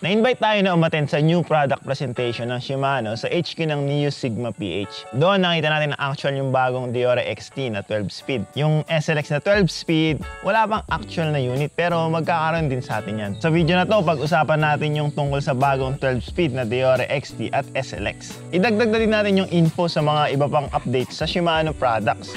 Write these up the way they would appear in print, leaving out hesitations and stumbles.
Na-invite tayo na umattend sa new product presentation ng Shimano sa HQ ng Neo Sigma PH. Doon nakita natin na actual yung bagong Deore XT na 12-speed. Yung SLX na 12-speed, wala pang actual na unit pero magkakaroon din sa atin yan. Sa video na to, pag-usapan natin yung tungkol sa bagong 12-speed na Deore XT at SLX. Idagdag na din natin yung info sa mga iba pang updates sa Shimano products.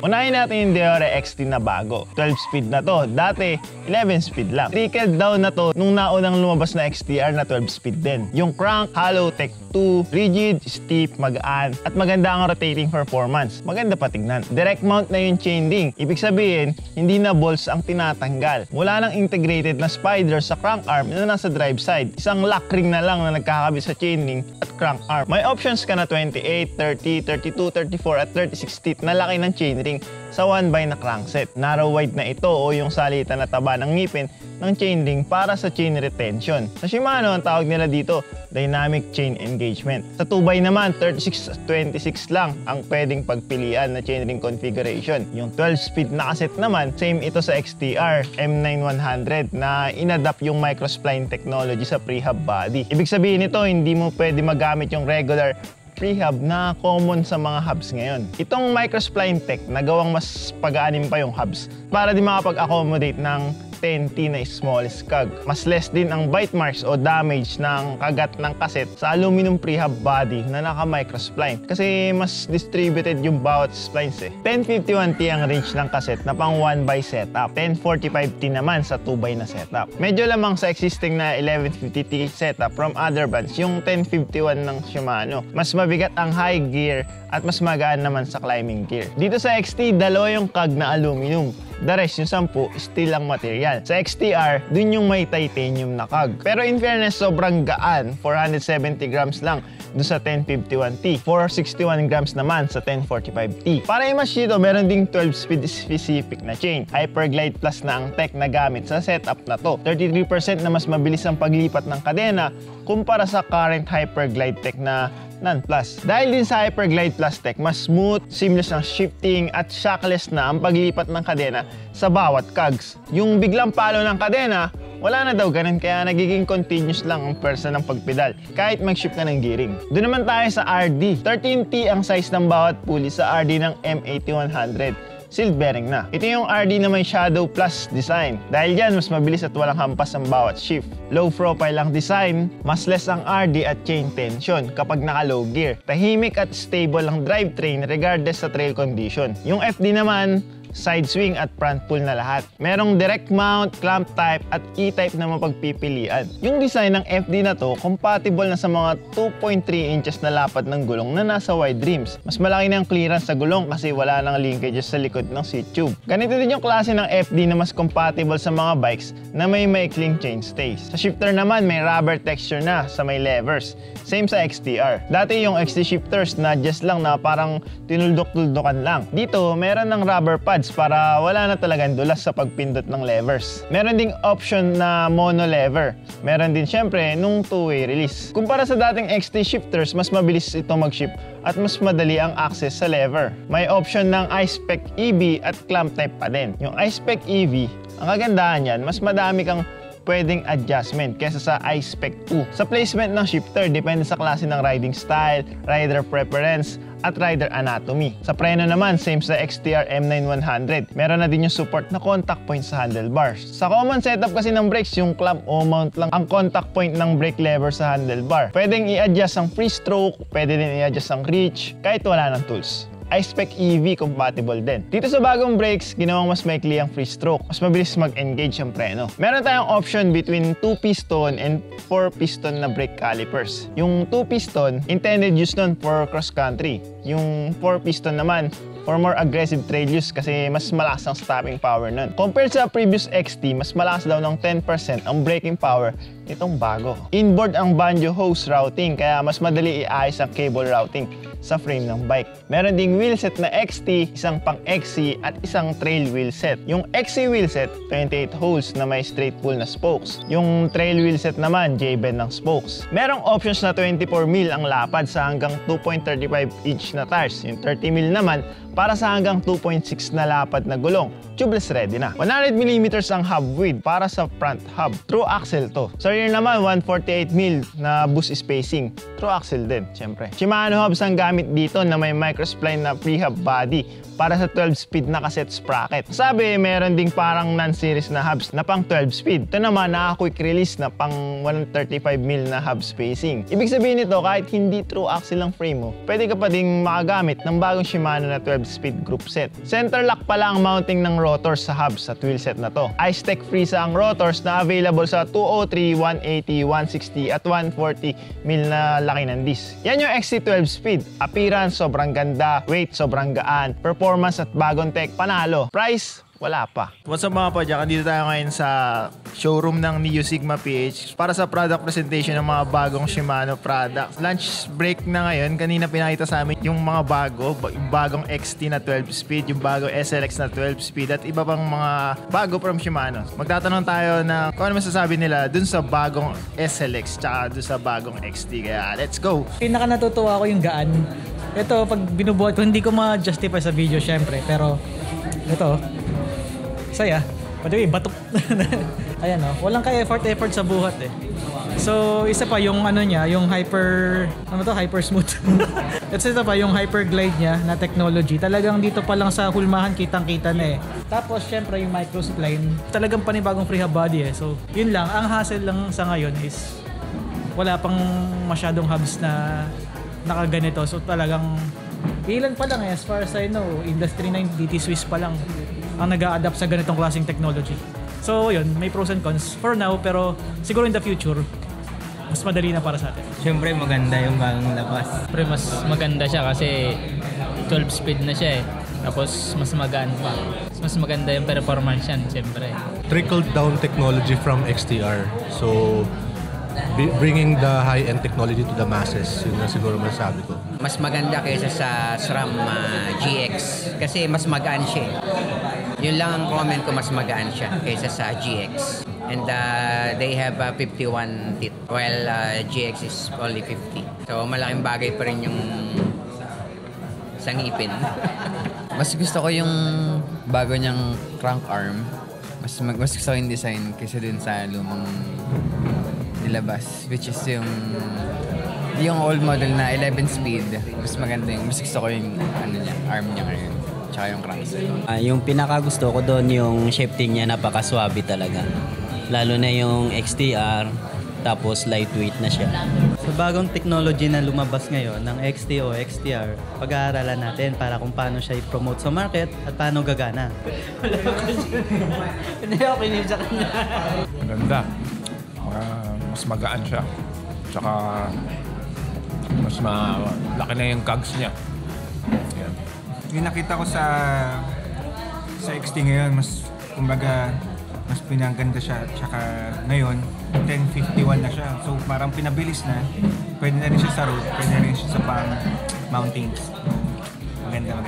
Unahin natin yung Deore XT na bago. 12-speed na to. Dati, 11-speed lang. Trickled down na to nung naunang lumabas na XTR na 12-speed din. Yung crank, hollow, Tech 2, rigid, steep, magaan, at maganda ang rotating performance. Maganda pa tignan. Direct mount na yung chain link. Ibig sabihin, hindi na balls ang tinatanggal. Wala nang integrated na spider sa crank arm na nasa drive side. Isang lock ring na lang na nagkakabit sa chain link at crank arm. May options ka na 28, 30, 32, 34 at 36 teeth na laki ng chain ring sa 1x na crankset. Narrow wide na ito o yung salitan na taba ng ngipin ng chain ring para sa chain retention. Sa Shimano, ang tawag nila dito, dynamic chain engagement. Sa 2x naman, 36-26 lang ang pwedeng pagpilian na chain ring configuration. Yung 12-speed na cassette naman, same ito sa XTR M9100 na inadapt yung microspline technology sa pre-hub body. Ibig sabihin nito, hindi mo pwede magamit yung regular pre-hub na common sa mga hubs ngayon. Itong microspline tech, nagawang mas pag-aanim pa yung hubs para di makapag-accommodate ng 10T na smallest cog. Mas less din ang bite marks o damage ng kagat ng cassette sa aluminum pre-hub body na naka-microspline kasi mas distributed yung bawat splines eh. 1051T ang range ng cassette na pang 1x setup. 1045T naman sa 2x na setup. Medyo lamang sa existing na 1150T setup from other brands yung 1051 ng Shimano. Mas mabigat ang high gear at mas magaan naman sa climbing gear. Dito sa XT, dalawa yung cog na aluminum. The rest, yung 10, steel ang material. Sa XTR, dun yung may titanium na cog. Pero in fairness, sobrang gaan. 470 grams lang dun sa 1051T. 461 grams naman sa 1045T. Para i-match dito, meron ding 12-speed specific na chain. Hyperglide Plus na ang tech na gamit sa setup na to. 33% na mas mabilis ang paglipat ng kadena kumpara sa current Hyperglide tech na Non Plus. Dahil din sa Hyperglide Plus tech, mas smooth, seamless ang shifting at shockless na ang paglipat ng kadena sa bawat cogs. Yung biglang palo ng kadena, wala na daw ganun kaya nagiging continuous lang ang pwersa ng pagpedal kahit mag-shift na ng gearing. Doon naman tayo sa RD. 13T ang size ng bawat pulley sa RD ng M8100. Sealed bearing na. Ito yung RD na may Shadow Plus design. Dahil dyan, mas mabilis at walang hampas ang bawat shift. Low profile ang design, mas less ang RD at chain tension kapag naka-low gear. Tahimik at stable ang drivetrain regardless sa trail condition. Yung FD naman, side swing at front pull na lahat. Merong direct mount, clamp type at E-type na mapagpipilian. Yung design ng FD na to, compatible na sa mga 2.3 inches na lapad ng gulong na nasa wide rims. Mas malaki na ang clearance sa gulong kasi wala nang linkages sa likod ng seat tube. Ganito din yung klase ng FD na mas compatible sa mga bikes na may maikling chain stays. Sa shifter naman, may rubber texture na sa may levers. Same sa XTR. Dati yung XT shifters na just lang na parang tinuldok-tuldokan lang. Dito, meron ng rubber pads para wala na talagang dulas sa pagpindot ng levers. Meron ding option na mono lever. Meron din syempre nung two-way release. Kumpara sa dating XT shifters, mas mabilis ito mag-shift at mas madali ang access sa lever. May option ng I-Spec EV at clamp type pa din. Yung I-Spec EV, ang kagandahan yan, mas madami kang pwedeng adjustment kesa sa I-Spec 2. Sa placement ng shifter, depende sa klase ng riding style, rider preference, at rider anatomy. Sa preno naman, same sa XTR M9100. Meron na din yung support na contact point sa handlebars. Sa common setup kasi ng brakes, yung clamp o mount lang ang contact point ng brake lever sa handlebar. Pwedeng i-adjust ang free stroke, pwede din i-adjust ang reach, kahit wala ng tools. I-Spec EV compatible din. Dito sa bagong brakes, ginawang mas maikli ang free stroke. Mas mabilis mag-engage ang preno. Meron tayong option between 2-piston and 4-piston na brake calipers. Yung 2-piston, intended use nun for cross-country. Yung 4-piston naman, for more aggressive trail use kasi mas malakas ang stopping power nun. Compared sa previous XT, mas malakas daw ng 10% ang braking power nitong bago. Inboard ang banjo hose routing kaya mas madali iayos ang cable routing sa frame ng bike. Meron ding wheelset na XT, isang pang XC at isang trail wheelset. Yung XC wheelset, 28 holes na may straight pull na spokes. Yung trail wheelset naman, J-bend ng spokes. Merong options na 24 mil ang lapad sa hanggang 2.35 inch na tires. Yung 30 mil naman para sa hanggang 2.6 na lapad na gulong. Tubeless ready na. 100mm ang hub width para sa front hub. True axle to. Sa rear naman, 148mm na boost spacing. True axle din, syempre. Shimano hubs ang gamit dito na may microspline na pre-hub body para sa 12-speed na cassette sprocket. Sabi, meron ding parang non-series na hubs na pang 12-speed. Ito naman, naka-quick release na pang 135mm na hub spacing. Ibig sabihin nito, kahit hindi true axle ang frame mo, pwede ka pa ding makagamit ng bagong Shimano na 12-speed group set. Center lock pala ang mounting ng rotors sa hubs sa wheelset na to. Ice-Tech Freeza ang rotors na available sa 203, 180, 160 at 140mm na laki ng disc. Yan yung XC12 speed. Appearance, sobrang ganda. Weight, sobrang gaan. Performance at bagong tech, panalo. Price, wala pa. What's up mga padyak? Andito tayo ngayon sa showroom ng Neo Sigma PH para sa product presentation ng mga bagong Shimano products. Lunch break na ngayon. Kanina pinakita sa amin yung mga yung bagong XT na 12 speed, yung bagong SLX na 12 speed at iba pang mga bago from Shimano. Magtatanong tayo na kung ano masasabi nila dun sa bagong SLX tsaka dun sa bagong XT. Kaya let's go! Pinaka natutuwa ko yung gaan. Ito, pag binubuhat ko, hindi ko ma-justify sa video syempre, pero ito, saya. By the way, batok. Ayan o, walang ka-effort sa buhat eh. So, isa pa yung ano niya, yung hyper smooth. At isa pa yung hyper glide niya na technology. Talagang dito pa lang sa hulmahan kitang-kita na eh. Tapos, syempre yung microspline, talagang panibagong free hub body eh. So, yun lang. Ang hassle lang sa ngayon is wala pang masyadong hubs na nakaganito. So, talagang ilan pa lang eh. As far as I know, Industry 9 DT Swiss pa lang ang nag-a-adapt sa ganitong klaseng technology. So yun, may pros and cons for now, pero siguro in the future, mas madali na para sa atin. Siyempre maganda yung bagong labas. Siyempre mas maganda siya kasi 12 speed na siya eh. Tapos mas magaan pa. Mas maganda yung performance yan, siyempre. Trickled down technology from XTR. So, bringing the high-end technology to the masses, yun na siguro masasabi ko. Mas maganda kaysa sa SRAM GX kasi mas magaan siya. Yun lang ang comment ko, mas magaan siya kaysa sa GX. And they have 51 teeth while GX is only 50. So malaking bagay pa rin yung sangipin. Mas gusto ko yung bago niyang crank arm. Mas gusto ko yung design kaysa dun sa lumang nilabas, which is yung old model na 11 speed. Mas maganda yung, mas gusto ko yung ano niya, arm niya ngayon. Tsaka yung crankset. Yung pinakagusto ko doon yung shifting niya, napakaswabe talaga. Lalo na yung XTR, tapos lightweight na siya. Sa bagong technology na lumabas ngayon ng XT o XTR, pag-aaralan natin para kung paano siya i-promote sa market at paano gagana. Hindi ako kinig sa kanya. Maganda. Mas magaan siya. Tsaka mas laki na yung cogs niya. Yan. Yung nakita ko sa XT ngayon, mas kumbaga mas pinaganda siya. Tsaka ngayon 1051 na siya. So parang pinabilis na. Pwede na rin siya sa road, pwede na rin siya sa pang mountains. Maganda.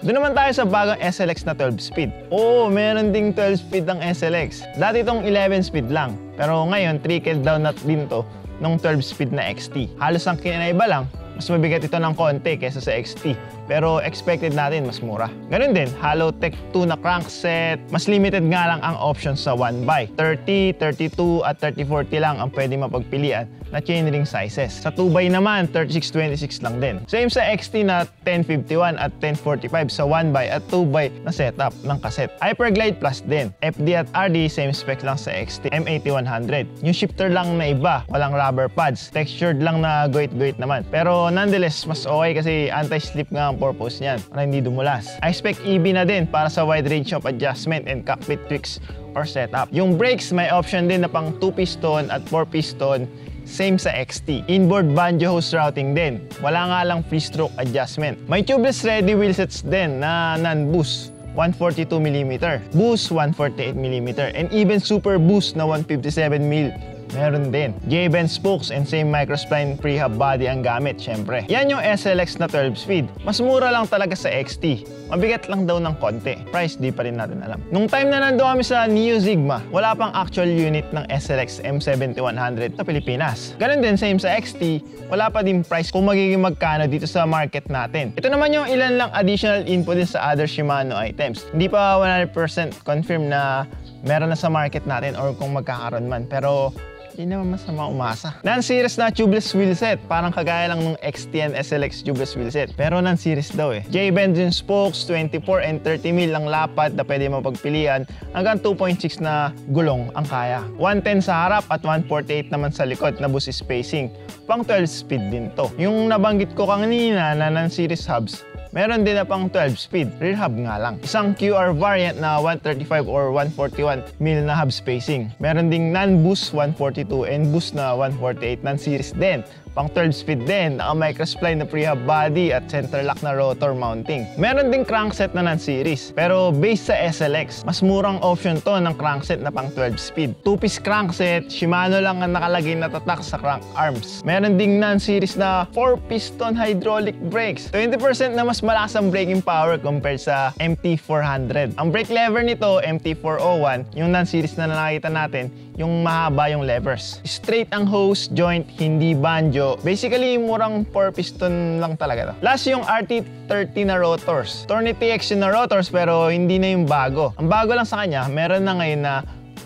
Doon naman tayo sa bagong SLX na 12 speed. Oo, meron ding 12 speed ang SLX. Dati itong 11 speed lang. Pero ngayon, trickled down na din to ng 12 speed na XT. Halos ang kinaiba lang, mas mabigat ito ng konti kaysa sa XT. Pero expected natin mas mura. Ganun din, Halotech 2 na crankset. Mas limited nga lang ang options sa 1x. 30, 32 at 3040 lang ang pwede mapagpilian na chainring sizes. Sa 2x naman, 3626 lang din. Same sa XT na 1051 at 1045 sa 1x at 2x na setup ng cassette. Hyperglide Plus din. FD at RD, same specs lang sa XT. M8100. Yung shifter lang na iba, walang rubber pads. Textured lang na goit-goit naman. Pero nonetheless, mas okay kasi anti-slip nga ang purpose niyan para hindi dumulas. I spec EB na din para sa wide range of adjustment and cockpit tweaks or setup. Yung brakes, may option din na pang 2-piston at 4-piston. Same sa XT. Inboard banjo hose routing din. Wala nga lang free stroke adjustment. May tubeless ready wheelsets din na non-boost. 142mm, boost 148mm, and even super boost na 157mm Meron din. J-bend spokes and same microspline prehab body ang gamit, syempre. Yan yung SLX na 12-speed. Mas mura lang talaga sa XT. Mabigat lang daw ng konti. Price, di pa rin natin alam. Nung time na nandoon kami sa Neo Sigma, wala pang actual unit ng SLX M7100 sa Pilipinas. Ganun din, same sa XT, wala pa din price kung magiging magkano dito sa market natin. Ito naman yung ilan lang additional info din sa other Shimano items. Hindi pa 100% confirm na meron na sa market natin or kung magkakaroon man. Pero hindi naman masama umasa. Non-series na tubeless wheelset. Parang kagaya lang ng XT and SLX tubeless wheelset. Pero non-series daw eh. J-bend yung spokes, 24 and 30 mil ang lapad na pwede mapagpilian. Hanggang 2.6 na gulong ang kaya. 110 sa harap at 148 naman sa likod na bus spacing. Pang 12 speed din to. Yung nabanggit ko kanina na non-series hubs, meron din na pang 12-speed, rear hub nga lang. Isang QR variant na 135 or 141 mil na hub spacing. Meron ding non-boost 142 and boost na 148 non-series din. Pang 12-speed din, naka-microspline na prehab body at center lock na rotor mounting. Meron ding crankset na non-series, pero based sa SLX, mas murang option to ng crankset na pang 12-speed. 2-piece crankset, Shimano lang ang nakalagay na tatak sa crank arms. Meron ding non-series na 4-piston hydraulic brakes. 20% na mas malakas ang braking power compared sa MT400. Ang brake lever nito, MT401, yung non-series na nakita natin, yung mahaba yung levers. Straight ang hose, joint, hindi banjo. Basically, murang 4-piston lang talaga to. Last yung RT30 na rotors. Tornit TX na rotors pero hindi na yung bago. Ang bago lang sa kanya, meron na ngayon na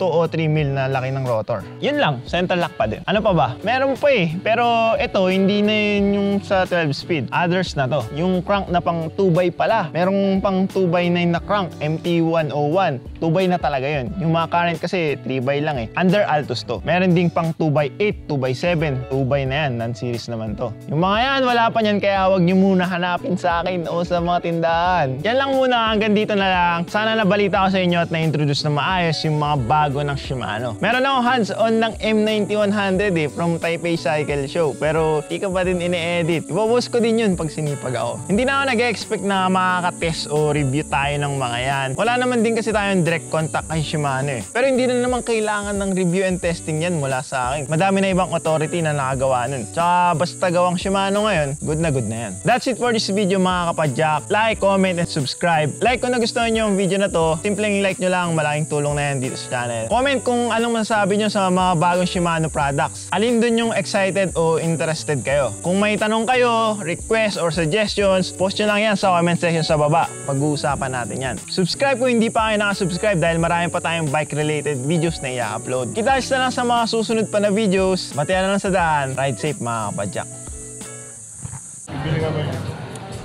2 o 3 mil na laki ng rotor. Yun lang, center lock pa din. Ano pa ba? Meron pa eh. Pero ito, hindi na yun yung sa 12 speed. Others na to. Yung crank na pang 2x pala. Merong pang 2x9 na crank, MT101. 2x na talaga yun. Yung mga current kasi 3x lang eh. Under Altos to. Meron ding pang 2x8, 2x7. 2x na yan. Non-series naman to. Yung mga yan, wala pa yan. Kaya huwag nyo muna hanapin sa akin o sa mga tindahan. Yan lang muna. Hanggang dito na lang. Sana nabalita ko sa inyo at na-introduce na maayos yung mga bago ng Shimano. Meron akong hands-on ng M9100 eh, from Taipei Cycle Show. Pero di ka pa din ine-edit. Ipopost ko din yun pag sinipag ako. Hindi na ako nag-expect na makaka-test o review tayo ng mga yan. Wala naman din kasi tayong direct contact kay Shimano eh. Pero hindi na naman kailangan ng review and testing yan mula sa akin. Madami na ibang authority na nakagawa nun. Tsaka basta gawang Shimano ngayon, good na yan. That's it for this video mga kapadyak. Like, comment, and subscribe. Like kung nagustuhan nyo yung video na to, simpleng like nyo lang, malaking tulong na yan dito sa channel. Comment kung anong masasabi nyo sa mga bagong Shimano products. Alin dun yung excited o interested kayo. Kung may tanong kayo, request or suggestions, post nyo lang yan sa comment section sa baba. Pag-uusapan natin yan. Subscribe kung hindi pa kayo nakasubscribe dahil marami pa tayong bike-related videos na i-upload. Kita na lang sa mga susunod pa na videos. Batian na lang sa daan. Ride safe mga kapadyak.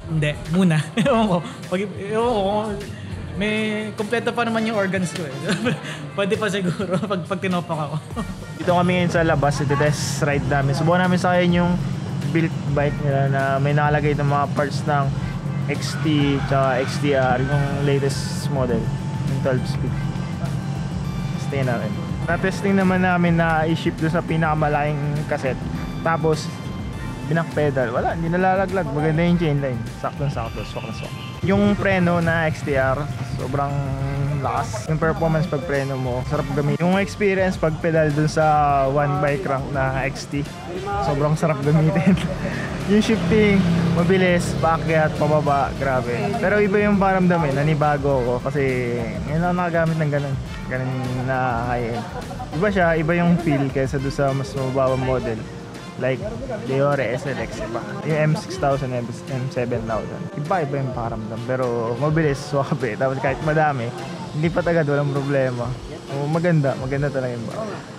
Hindi, muna. Ewan ko. May kompleto pa naman yung organs ko eh. Pwede pa siguro pag tinopak ako. Dito kami ngayon sa labas, test ride namin. Subukan namin sa akin yung built bike nila na may nakalagay ng mga parts ng XT tsaka XTR, yung latest model, yung 12 speed. Stay natin. Na-testing naman namin na i-ship doon sa pinakamalaking cassette. Tapos, binak pedal. Wala, hindi nalalaglag. Maganda yung chainline. Saktong-sakto, swak na swak. Yung preno na XTR, sobrang lakas. Yung performance pag preno mo, sarap gamitin. Yung experience pag pedal dun sa 1x crank na XT, sobrang sarap gamitin. Yung shifting, mabilis, paakyat, pababa, grabe. Pero iba yung paramdam eh, nanibago ako kasi ngayon ako nakagamit ng ganun na high-end. Iba siya, iba yung feel kaysa dun sa mas mababang model. Like Deore SLX, iba. Yung M6000, M7000. Iba yung pakiramdam. Pero mabilis, swabe. Tapos kahit madami, hindi pa tagad, walang problema. Maganda talaga yung bike.